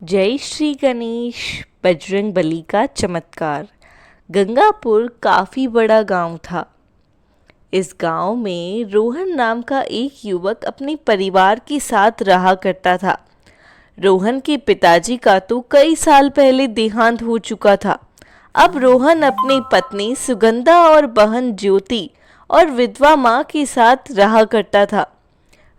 जय श्री गणेश। बजरंग बली का चमत्कार। गंगापुर काफ़ी बड़ा गांव था। इस गांव में रोहन नाम का एक युवक अपने परिवार के साथ रहा करता था। रोहन के पिताजी का तो कई साल पहले देहांत हो चुका था। अब रोहन अपनी पत्नी सुगंधा और बहन ज्योति और विधवा माँ के साथ रहा करता था।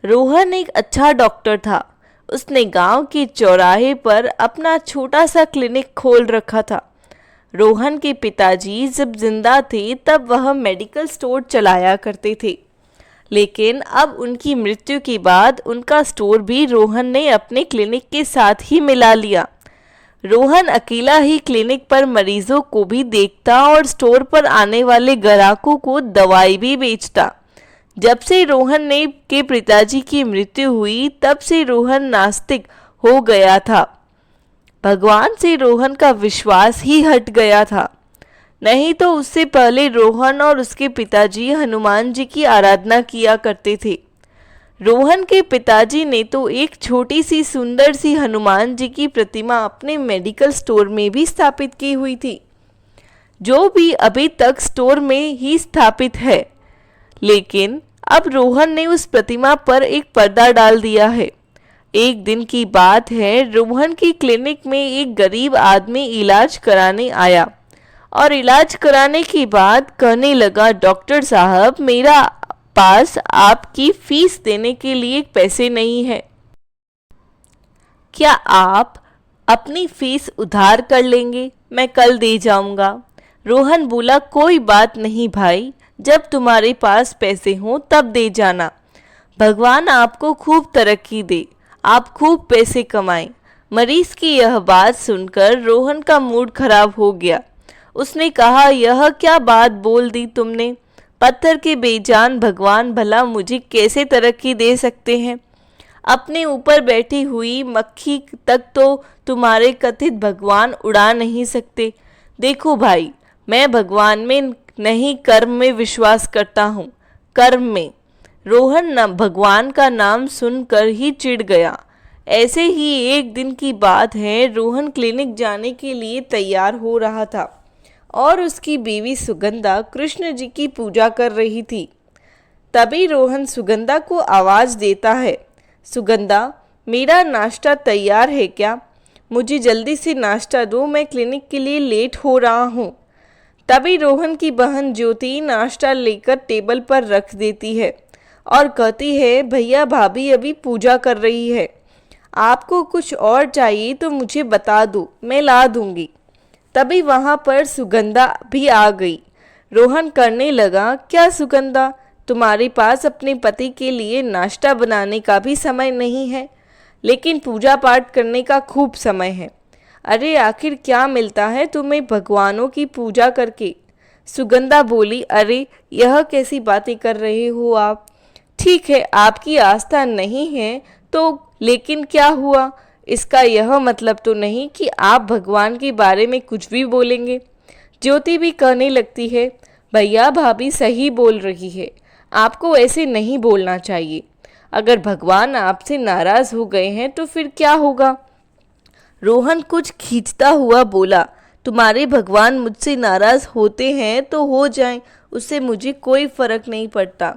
रोहन एक अच्छा डॉक्टर था। उसने गांव के चौराहे पर अपना छोटा सा क्लिनिक खोल रखा था। रोहन के पिताजी जब जिंदा थे तब वह मेडिकल स्टोर चलाया करते थे, लेकिन अब उनकी मृत्यु के बाद उनका स्टोर भी रोहन ने अपने क्लिनिक के साथ ही मिला लिया। रोहन अकेला ही क्लिनिक पर मरीजों को भी देखता और स्टोर पर आने वाले ग्राहकों को दवाई भी बेचता। जब से रोहन ने के पिताजी की मृत्यु हुई तब से रोहन नास्तिक हो गया था। भगवान से रोहन का विश्वास ही हट गया था। नहीं तो उससे पहले रोहन और उसके पिताजी हनुमान जी की आराधना किया करते थे। रोहन के पिताजी ने तो एक छोटी सी सुंदर सी हनुमान जी की प्रतिमा अपने मेडिकल स्टोर में भी स्थापित की हुई थी, जो भी अभी तक स्टोर में ही स्थापित है। लेकिन अब रोहन ने उस प्रतिमा पर एक पर्दा डाल दिया है। एक दिन की बात है, रोहन की क्लिनिक में एक गरीब आदमी इलाज कराने आया और इलाज कराने के बाद कहने लगा, डॉक्टर साहब, मेरा पास आपकी फीस देने के लिए पैसे नहीं है, क्या आप अपनी फीस उधार कर लेंगे? मैं कल दे जाऊंगा। रोहन बोला, कोई बात नहीं भाई, जब तुम्हारे पास पैसे हों तब दे जाना। भगवान आपको खूब तरक्की दे, आप खूब पैसे कमाएं। मरीज की यह बात सुनकर रोहन का मूड खराब हो गया। उसने कहा, यह क्या बात बोल दी तुमने? पत्थर के बेजान भगवान भला मुझे कैसे तरक्की दे सकते हैं? अपने ऊपर बैठी हुई मक्खी तक तो तुम्हारे कथित भगवान उड़ा नहीं सकते। देखो भाई, मैं भगवान में नहीं, कर्म में विश्वास करता हूँ, कर्म में। रोहन न भगवान का नाम सुनकर ही चिढ़ गया। ऐसे ही एक दिन की बात है, रोहन क्लिनिक जाने के लिए तैयार हो रहा था और उसकी बीवी सुगंधा कृष्ण जी की पूजा कर रही थी। तभी रोहन सुगंधा को आवाज़ देता है, सुगंधा, मेरा नाश्ता तैयार है क्या? मुझे जल्दी से नाश्ता दो, मैं क्लिनिक के लिए लेट हो रहा हूँ। तभी रोहन की बहन ज्योति नाश्ता लेकर टेबल पर रख देती है और कहती है, भैया भाभी अभी पूजा कर रही है, आपको कुछ और चाहिए तो मुझे बता दो, मैं ला दूंगी। तभी वहाँ पर सुगंधा भी आ गई। रोहन करने लगा, क्या सुगंधा, तुम्हारे पास अपने पति के लिए नाश्ता बनाने का भी समय नहीं है, लेकिन पूजा पाठ करने का खूब समय है। अरे आखिर क्या मिलता है तुम्हें भगवानों की पूजा करके? सुगंधा बोली, अरे यह कैसी बातें कर रहे हो आप? ठीक है, आपकी आस्था नहीं है तो, लेकिन क्या हुआ? इसका यह मतलब तो नहीं कि आप भगवान के बारे में कुछ भी बोलेंगे। ज्योति भी कहने लगती है, भैया भाभी सही बोल रही है, आपको ऐसे नहीं बोलना चाहिए। अगर भगवान आपसे नाराज हो गए हैं तो फिर क्या होगा? रोहन कुछ खींचता हुआ बोला, तुम्हारे भगवान मुझसे नाराज होते हैं तो हो जाएं, उससे मुझे कोई फर्क नहीं पड़ता।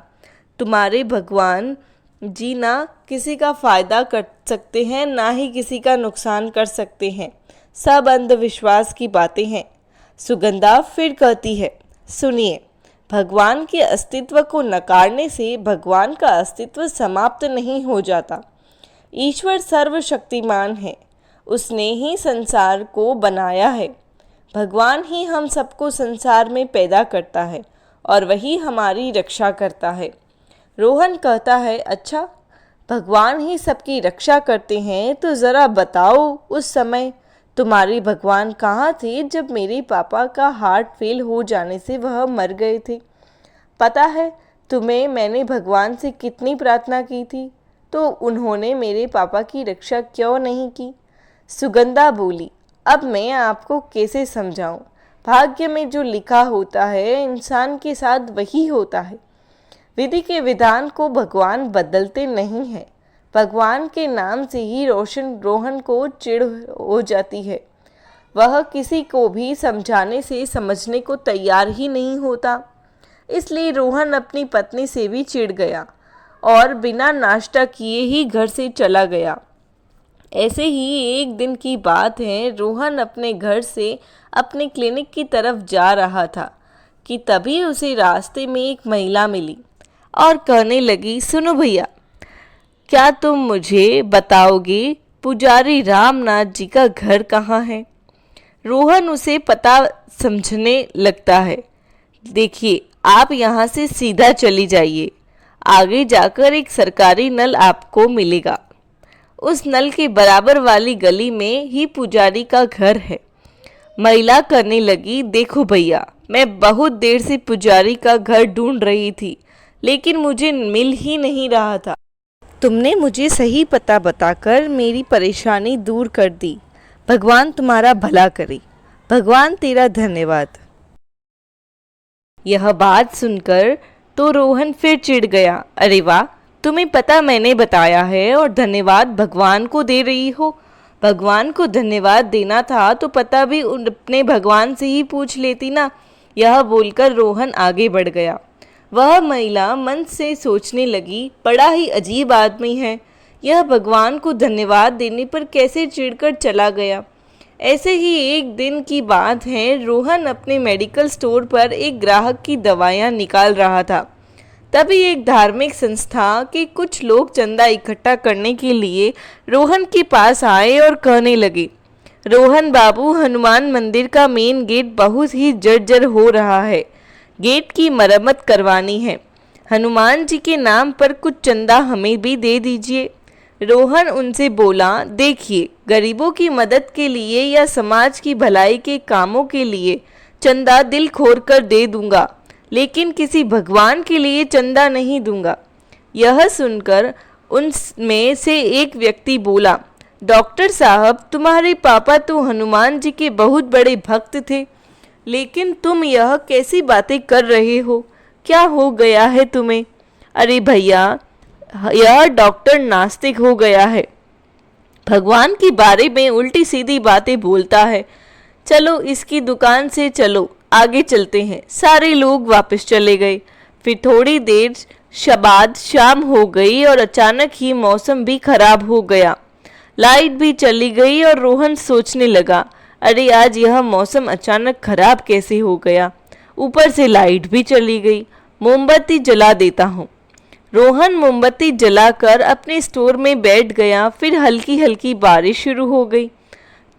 तुम्हारे भगवान जी ना किसी का फायदा कर सकते हैं, ना ही किसी का नुकसान कर सकते हैं। सब अंधविश्वास की बातें हैं। सुगंधा फिर कहती है, सुनिए, भगवान के अस्तित्व को नकारने से भगवान का अस्तित्व समाप्त नहीं हो जाता। ईश्वर सर्वशक्तिमान है, उसने ही संसार को बनाया है। भगवान ही हम सबको संसार में पैदा करता है और वही हमारी रक्षा करता है। रोहन कहता है, अच्छा, भगवान ही सबकी रक्षा करते हैं तो ज़रा बताओ, उस समय तुम्हारे भगवान कहाँ थे जब मेरे पापा का हार्ट फेल हो जाने से वह मर गए थे? पता है तुम्हें मैंने भगवान से कितनी प्रार्थना की थी, तो उन्होंने मेरे पापा की रक्षा क्यों नहीं की? सुगंधा बोली, अब मैं आपको कैसे समझाऊं? भाग्य में जो लिखा होता है इंसान के साथ वही होता है। विधि के विधान को भगवान बदलते नहीं हैं। भगवान के नाम से ही रोहन को चिढ़ हो जाती है। वह किसी को भी समझाने से समझने को तैयार ही नहीं होता। इसलिए रोहन अपनी पत्नी से भी चिढ़ गया और बिना नाश्ता किए ही घर से चला गया। ऐसे ही एक दिन की बात है, रोहन अपने घर से अपने क्लिनिक की तरफ जा रहा था कि तभी उसे रास्ते में एक महिला मिली और कहने लगी, सुनो भैया, क्या तुम मुझे बताओगे पुजारी रामनाथ जी का घर कहाँ है? रोहन उसे पता समझने लगता है। देखिए, आप यहाँ से सीधा चली जाइए, आगे जाकर एक सरकारी नल आपको मिलेगा। उस नल के बराबर वाली गली में ही पुजारी का घर है। महिला करने लगी, देखो भैया, मैं बहुत देर से पुजारी का घर ढूंढ रही थी, लेकिन मुझे मिल ही नहीं रहा था। तुमने मुझे सही पता बताकर मेरी परेशानी दूर कर दी। भगवान तुम्हारा भला करे। भगवान तेरा धन्यवाद। यह बात सुनकर तो रोहन फिर चिढ़ गया। अरे वाह, तुम्हें पता मैंने बताया है और धन्यवाद भगवान को दे रही हो। भगवान को धन्यवाद देना था तो पता भी अपने भगवान से ही पूछ लेती ना। यह बोलकर रोहन आगे बढ़ गया। वह महिला मन से सोचने लगी, बड़ा ही अजीब आदमी है, यह भगवान को धन्यवाद देने पर कैसे चिढ़कर चला गया। ऐसे ही एक दिन की बात है, रोहन अपने मेडिकल स्टोर पर एक ग्राहक की दवाइयाँ निकाल रहा था। तभी एक धार्मिक संस्था के कुछ लोग चंदा इकट्ठा करने के लिए रोहन के पास आए और कहने लगे, रोहन बाबू, हनुमान मंदिर का मेन गेट बहुत ही जर्जर हो रहा है, गेट की मरम्मत करवानी है। हनुमान जी के नाम पर कुछ चंदा हमें भी दे दीजिए। रोहन उनसे बोला, देखिए, गरीबों की मदद के लिए या समाज की भलाई के कामों के लिए चंदा दिल खोल कर दे दूंगा, लेकिन किसी भगवान के लिए चंदा नहीं दूंगा। यह सुनकर उनमें से एक व्यक्ति बोला, डॉक्टर साहब, तुम्हारे पापा तो हनुमान जी के बहुत बड़े भक्त थे, लेकिन तुम यह कैसी बातें कर रहे हो? क्या हो गया है तुम्हें? अरे भैया, यह डॉक्टर नास्तिक हो गया है, भगवान के बारे में उल्टी सीधी बातें बोलता है। चलो इसकी दुकान से चलो, आगे चलते हैं। सारे लोग वापस चले गए। फिर थोड़ी देर बाद शाम हो गई और अचानक ही मौसम भी खराब हो गया। लाइट भी चली गई और रोहन सोचने लगा, अरे आज यह मौसम अचानक खराब कैसे हो गया, ऊपर से लाइट भी चली गई। मोमबत्ती जला देता हूँ। रोहन मोमबत्ती जलाकर अपने स्टोर में बैठ गया। फिर हल्की हल्की बारिश शुरू हो गई।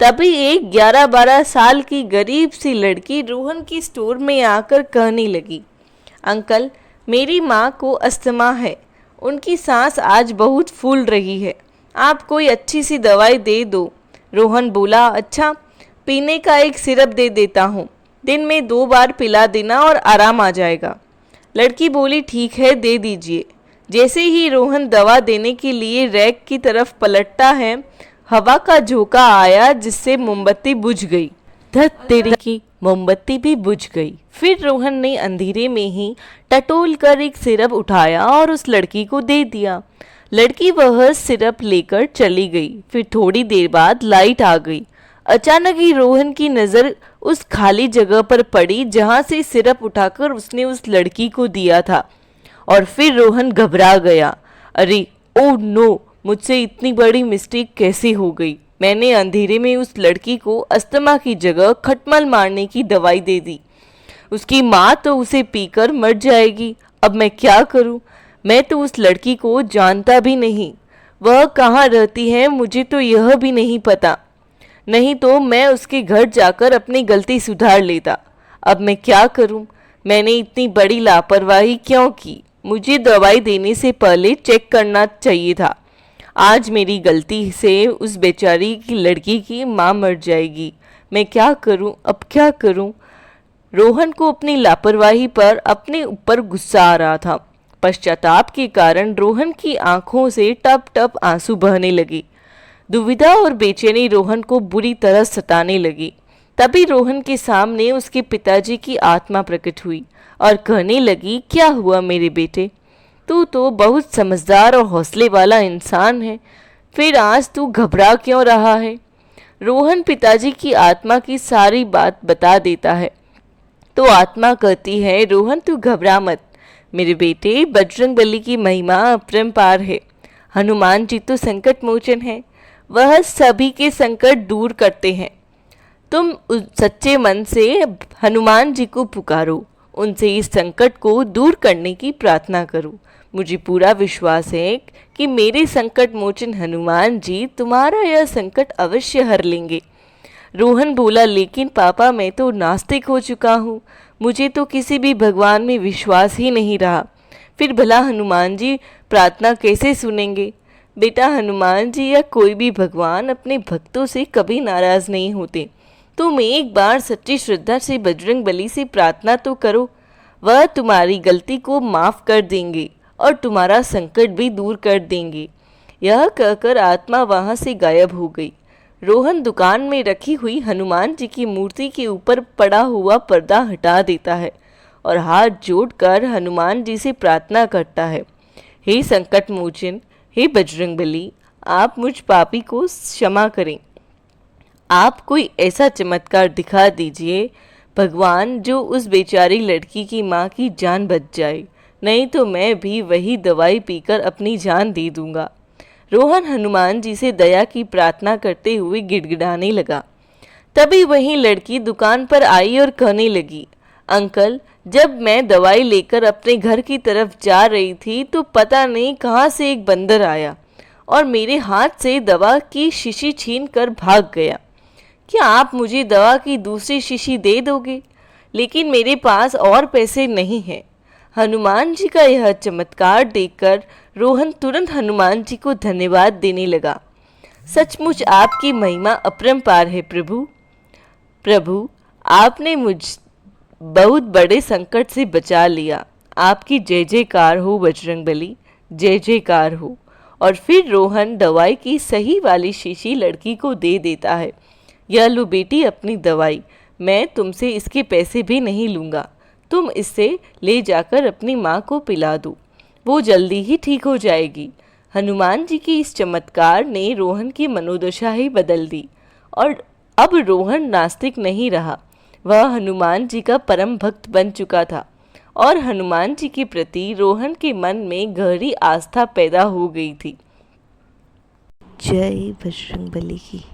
तभी एक 11-12 साल की गरीब सी लड़की रोहन की स्टोर में आकर कहने लगी, अंकल, मेरी माँ को अस्थमा है, उनकी सांस आज बहुत फूल रही है, आप कोई अच्छी सी दवाई दे दो। रोहन बोला, अच्छा, पीने का एक सिरप दे देता हूँ, दिन में 2 बार पिला देना और आराम आ जाएगा। लड़की बोली, ठीक है, दे दीजिए। जैसे ही रोहन दवा देने के लिए रैक की तरफ पलटता है, हवा का झोंका आया जिससे मोमबत्ती बुझ गई। धत तेरी की, मोमबत्ती भी बुझ गई। फिर रोहन ने अंधेरे में ही टटोल कर एक सिरप उठाया और उस लड़की को दे दिया। लड़की वह सिरप लेकर चली गई। फिर थोड़ी देर बाद लाइट आ गई। अचानक ही रोहन की नज़र उस खाली जगह पर पड़ी जहां से सिरप उठाकर उसने उस लड़की को दिया था, और फिर रोहन घबरा गया। अरे ओ नो, मुझसे इतनी बड़ी मिस्टेक कैसे हो गई? मैंने अंधेरे में उस लड़की को अस्थमा की जगह खटमल मारने की दवाई दे दी। उसकी माँ तो उसे पीकर मर जाएगी। अब मैं क्या करूँ? मैं तो उस लड़की को जानता भी नहीं, वह कहाँ रहती है मुझे तो यह भी नहीं पता। नहीं तो मैं उसके घर जाकर अपनी गलती सुधार लेता। अब मैं क्या करूं? मैंने इतनी बड़ी लापरवाही क्यों की? मुझे दवाई देने से पहले चेक करना चाहिए था। आज मेरी गलती से उस बेचारी की लड़की की माँ मर जाएगी। मैं क्या करूं? अब क्या करूं? रोहन को अपनी लापरवाही पर अपने ऊपर गुस्सा आ रहा था। पश्चाताप के कारण रोहन की आंखों से टप टप आंसू बहने लगे। दुविधा और बेचैनी रोहन को बुरी तरह सताने लगी। तभी रोहन के सामने उसके पिताजी की आत्मा प्रकट हुई और कहने लगी, क्या हुआ मेरे बेटे? तू तो बहुत समझदार और हौसले वाला इंसान है, फिर आज तू घबरा क्यों रहा है? रोहन पिताजी की आत्मा की सारी बात बता देता है। तो आत्मा कहती है, रोहन तू घबरा मत मेरे बेटे, बजरंगबली की महिमा अपरंपार है। हनुमान जी तो संकट मोचन है, वह सभी के संकट दूर करते हैं। तुम सच्चे मन से हनुमान जी को पुकारो, उनसे इस संकट को दूर करने की प्रार्थना करो। मुझे पूरा विश्वास है कि मेरे संकट मोचन हनुमान जी तुम्हारा यह संकट अवश्य हर लेंगे। रोहन बोला, लेकिन पापा मैं तो नास्तिक हो चुका हूँ, मुझे तो किसी भी भगवान में विश्वास ही नहीं रहा। फिर भला हनुमान जी प्रार्थना कैसे सुनेंगे? बेटा, हनुमान जी या कोई भी भगवान अपने भक्तों से कभी नाराज नहीं होते। तुम एक बार सच्ची श्रद्धा से बजरंगबली से प्रार्थना तो करो, वह तुम्हारी गलती को माफ़ कर देंगे और तुम्हारा संकट भी दूर कर देंगे। यह कहकर आत्मा वहाँ से गायब हो गई। रोहन दुकान में रखी हुई हनुमान जी की मूर्ति के ऊपर पड़ा हुआ पर्दा हटा देता है और हाथ जोड़कर हनुमान जी से प्रार्थना करता है, हे संकट मोचन, हे बजरंगबली, आप मुझ पापी को क्षमा करें। आप कोई ऐसा चमत्कार दिखा दीजिए भगवान जो उस बेचारी लड़की की माँ की जान बच जाए, नहीं तो मैं भी वही दवाई पीकर अपनी जान दे दूंगा। रोहन हनुमान जी से दया की प्रार्थना करते हुए गिड़गिड़ाने लगा। तभी वही लड़की दुकान पर आई और कहने लगी, अंकल, जब मैं दवाई लेकर अपने घर की तरफ जा रही थी तो पता नहीं कहाँ से एक बंदर आया और मेरे हाथ से दवा की शीशी छीन कर भाग गया। क्या आप मुझे दवा की दूसरी शीशी दे दोगे? लेकिन मेरे पास और पैसे नहीं हैं। हनुमान जी का यह चमत्कार देखकर रोहन तुरंत हनुमान जी को धन्यवाद देने लगा। सचमुच आपकी महिमा अपरंपार है प्रभु। प्रभु, आपने मुझ बहुत बड़े संकट से बचा लिया। आपकी जय जयकार हो बजरंगबली, जय जयकार हो। और फिर रोहन दवाई की सही वाली शीशी लड़की को दे देता है। यह लो बेटी अपनी दवाई, मैं तुमसे इसके पैसे भी नहीं लूँगा, तुम इससे ले जाकर अपनी माँ को पिला दो, वो जल्दी ही ठीक हो जाएगी। हनुमान जी की इस चमत्कार ने रोहन की मनोदशा ही बदल दी और अब रोहन नास्तिक नहीं रहा, वह हनुमान जी का परम भक्त बन चुका था और हनुमान जी के प्रति रोहन के मन में गहरी आस्था पैदा हो गई थी। जय बजरंगबली की।